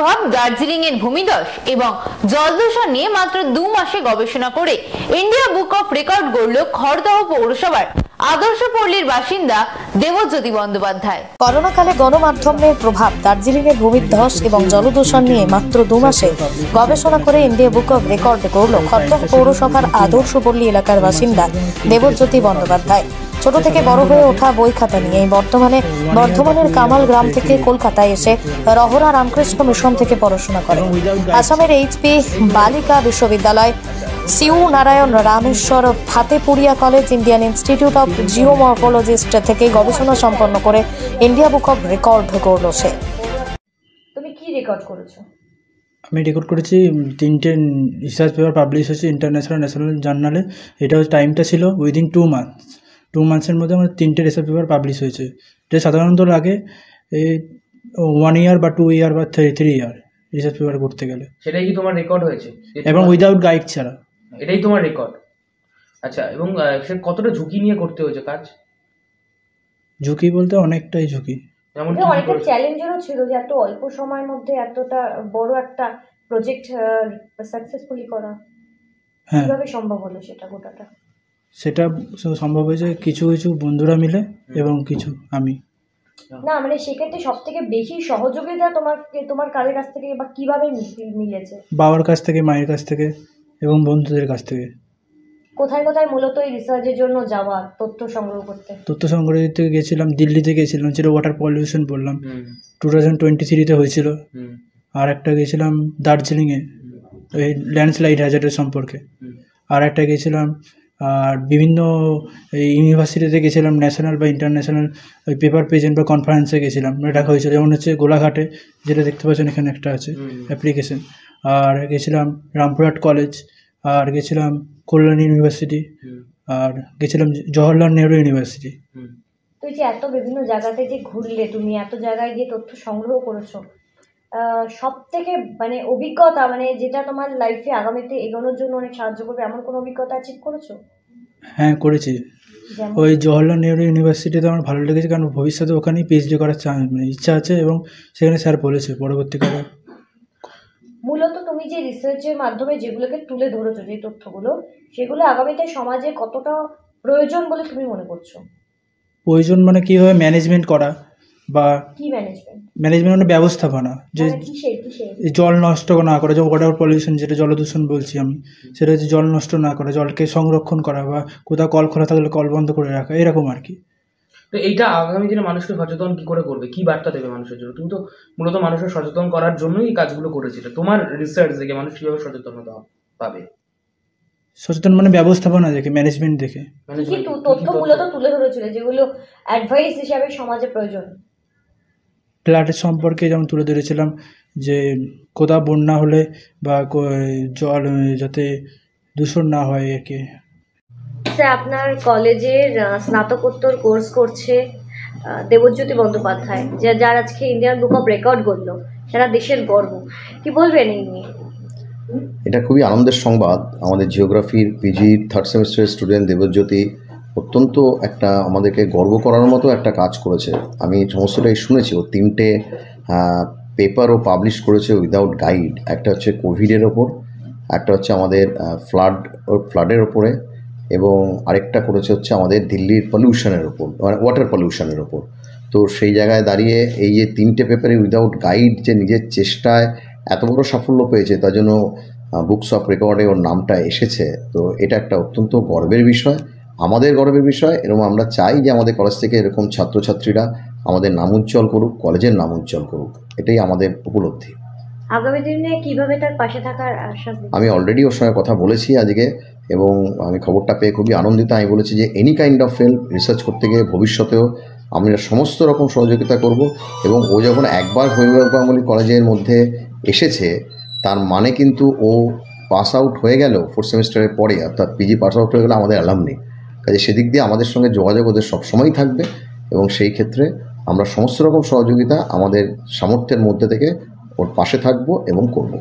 প্রভাব দার্জিলিং এর ভূমিধস এবং জলদূষণ নিয়ে মাত্র 2 মাসে গবেষণা করে ইন্ডিয়া বুক অফ রেকর্ড গড়ল খড়দহ পৌরসভার আদর্শপল্লীর বাসিন্দা দেবজ্যোতি বন্দ্যোপাধ্যায়। করোনাকালে গণমাধ্যমের প্রভাব দার্জিলিং এর ভূমিধস এবং জলদূষণ নিয়ে মাত্র 2 মাসে গবেষণা করে ইন্ডিয়া বুক অফ রেকর্ড গড়ল খড়দহ পৌরসভার আদর্শপল্লী এলাকার বাসিন্দা দেবজ্যোতি বন্দ্যোপাধ্যায়। ছোট থেকে বড় হয়ে ওঠা বই খাতা নিয়ে বর্তমানে বর্ধমানের কামাল গ্রাম থেকে কলকাতায় এসে রহরা রামকৃষ্ণ মিশন থেকে পড়াশোনা করে। আসামের HP Balika Vishwavidyalaya, Sheo Narayan Rameshwar Fatepuria college, Indian institute of geomorphologists থেকে গবেষণা সম্পন্ন করে ইন্ডিয়া বুক অফ রেকর্ড গড়ল সে। তুমি কি রেকর্ড করেছো? আমি রেকর্ড করেছি 3টে রিসার্চ পেপার পাবলিশ হয়েছে ইন্টারন্যাশনাল ন্যাশনাল জার্নালে। এটা টাইমটা ছিল উইদিন 2 মান্থসের মধ্যে আমার 3টে রিসার্চ পেপার পাবলিশ হয়েছে। এটা সাধারণত লাগে 1 ইয়ার বা 2 ইয়ার বা 3 ইয়ার রিসার্চ পেপার করতে গেলে। সেটাই কি তোমার রেকর্ড হয়েছে? এবং উইদাউট গাইড ছাড়া। এটাই তোমার রেকর্ড? আচ্ছা, এবং সে কতটা ঝুঁকি নিয়ে করতে হয়েছে কাজ? ঝুঁকি বলতে অনেকটাই ঝুঁকি, যেমন অনেকটা চ্যালেঞ্জেরও ছিল যে এত অল্প সময়ের মধ্যে এতটা বড় একটা প্রজেক্ট সাকসেসফুলি করা। কিভাবে সম্ভব হলো সেটা গোটাটা? সেটা সম্ভব হয়েছে কিছু কিছু বন্ধুরা মিলে এবং কিছু আমি। না মানে সেক্ষেত্রে সব থেকে বেশি সহযোগিতা তোমার কাদের কাছ থেকে বা কিভাবে মিলেছে? বাবার কাছ থেকে, মায়ের কাছ থেকে এবং বন্ধুদের কাছ থেকে। কোথায় কোথায় মূলত এই রিসার্চের জন্য যাওয়া, তথ্য সংগ্রহ করতে? তথ্য সংগ্রহ করতে গেছিলাম, দিল্লিতে গেছিলাম, যেটা ওয়াটার পলিউশন বললাম 2023-তে হয়েছিল। আর একটা গেছিলাম দার্জিলিংয়ে, ওই ল্যান্ডস্লাইড হ্যাজার্ডের সম্পর্কে। আর একটা গেছিলাম আর বিভিন্ন ইউনিভার্সিটিতে গেছিলাম, ন্যাশনাল বা ইন্টারন্যাশনাল ওই পেপার প্রেজেন্ট বা কনফারেন্সে গেছিলাম। ডাকা হয়েছিল, যেমন হচ্ছে গোলাঘাটে, যেটা দেখতে পাচ্ছেন এখানে একটা আছে অ্যাপ্লিকেশন। আর গেছিলাম রামপুরহাট কলেজ, আর গেছিলাম কল্যাণী ইউনিভার্সিটি, আর গেছিলাম জওহরলাল নেহরু ইউনিভার্সিটি। তুই যে এত বিভিন্ন জায়গাতে যে ঘুরলে, তুমি এত জায়গায় গিয়ে তথ্য সংগ্রহ করেছো, সব থেকে মানে অভিজ্ঞতা, মানে যেটা তোমার লাইফে আগামীতে এগোনোর জন্য অনেক সাহায্য করবে, এমন কোনো অভিজ্ঞতা অ্যাচিভ করেছো? হ্যাঁ, করেছি। ওই জওহরলাল নেহরু ইউনিভার্সিটিতে আমার ভালো লেগেছে, কারণ ভবিষ্যতে ওখানেই পিএইচডি করার ইচ্ছা আছে এবং সেখানে স্যার বলেছে পরবর্তীকালে। মূলত তুমি যে রিসার্চের মাধ্যমে যেগুলোকে তুলে ধরেছো, যে তথ্যগুলো, সেগুলো আগামীতে সমাজে কতটা প্রয়োজন বলে তুমি মনে করছো? প্রয়োজন মানে কীভাবে ম্যানেজমেন্ট করা, বা কি ম্যানেজমেন্ট মানে ব্যবস্থাপনা, যে জল নষ্ট না করা, যে ওয়াটার পলিউশন, যেটা জলদূষণ বলছি আমি, সেটা হচ্ছে জল নষ্ট না করা, জলকে সংরক্ষণ করা, বা কোথাও কল খোলা থাকলে কল বন্ধ করে রাখা, এরকম আর কি। তো এইটা আগামী দিনে মানুষকে সচেতন কি করে করবে, কি বার্তা দেবে মানুষের জন্য? তুমি তো মূলত মানুষের সচেতন করার জন্যই এই কাজগুলো করেছিলে। তোমার রিসার্চ দেখে মানুষ কিভাবে সচেতনতা পাবে? সচেতন মানে ব্যবস্থাপনা দেখে, ম্যানেজমেন্ট দেখে। তথ্য মূলত তুলে ধরেছিল যেগুলো অ্যাডভাইস হিসাবে সমাজে প্রয়োজন। ফ্ল্যাটের সম্পর্কে যেমন তুলে ধরেছিলাম, যে কোথাও বন্যা হলে বা জল যাতে দূষণ না হয় আর কি। আপনার কলেজের স্নাতকোত্তর কোর্স করছে দেবজ্যোতি বন্দ্যোপাধ্যায়, যার আজকে ইন্ডিয়ান বুক অফ রেকর্ড করলো, সারা দেশের গর্ব। কি বলবেন এই নিয়ে? এটা খুবই আনন্দের সংবাদ। আমাদের জিওগ্রাফির পিজি 3rd সেমিস্টারের স্টুডেন্ট দেবজ্যোতি অত্যন্ত একটা আমাদেরকে গর্ব করার মতো একটা কাজ করেছে। আমি সমস্তটাই শুনেছি। ও 3টে পেপারও পাবলিশ করেছে উইদাউট গাইড। একটা হচ্ছে কোভিডের ওপর, একটা হচ্ছে আমাদের ফ্লাডের ওপরে, এবং আরেকটা করেছে হচ্ছে আমাদের দিল্লির পলিউশনের ওপর, মানে ওয়াটার পলিউশনের ওপর। তো সেই জায়গায় দাঁড়িয়ে এই যে 3টে পেপারে উইদাউট গাইড যে নিজের চেষ্টায় এত বড় সাফল্য পেয়েছে, তার জন্য বুকস অফ রেকর্ডে ওর নামটা এসেছে। তো এটা একটা অত্যন্ত গর্বের বিষয়, আমাদের গর্বের বিষয়। এরকম আমরা চাই যে আমাদের কলেজ থেকে এরকম ছাত্রছাত্রীরা আমাদের নাম উজ্জ্বল করুক, কলেজের নাম উজ্জ্বল করুক, এটাই আমাদের উপলব্ধি। আগামী দিনে কিভাবে তার পাশে থাকার আশ্বাস দিচ্ছেন? আমি অলরেডি ওর সঙ্গে কথা বলেছি আজকে, এবং আমি খবরটা পেয়ে খুবই আনন্দিত। আমি বলেছি যে any kind of help research করতে গিয়ে ভবিষ্যতেও আমরা সমস্ত রকম সহযোগিতা করব। এবং ও যখন একবার হৈমবত গাঙ্গুলি কলেজের মধ্যে এসেছে, তার মানে কিন্তু ও পাস আউট হয়ে গেল 4th সেমিস্টারের পরে, অর্থাৎ পিজি পাস আউট হয়ে গেলে আমাদের অ্যালামনি। কাজে সেদিক দিয়ে আমাদের সঙ্গে যোগাযোগ ওদের সবসময়ই থাকবে, এবং সেই ক্ষেত্রে আমরা সমস্ত রকম সহযোগিতা আমাদের সামর্থ্যের মধ্যে থেকে ওর পাশে থাকবো এবং করব।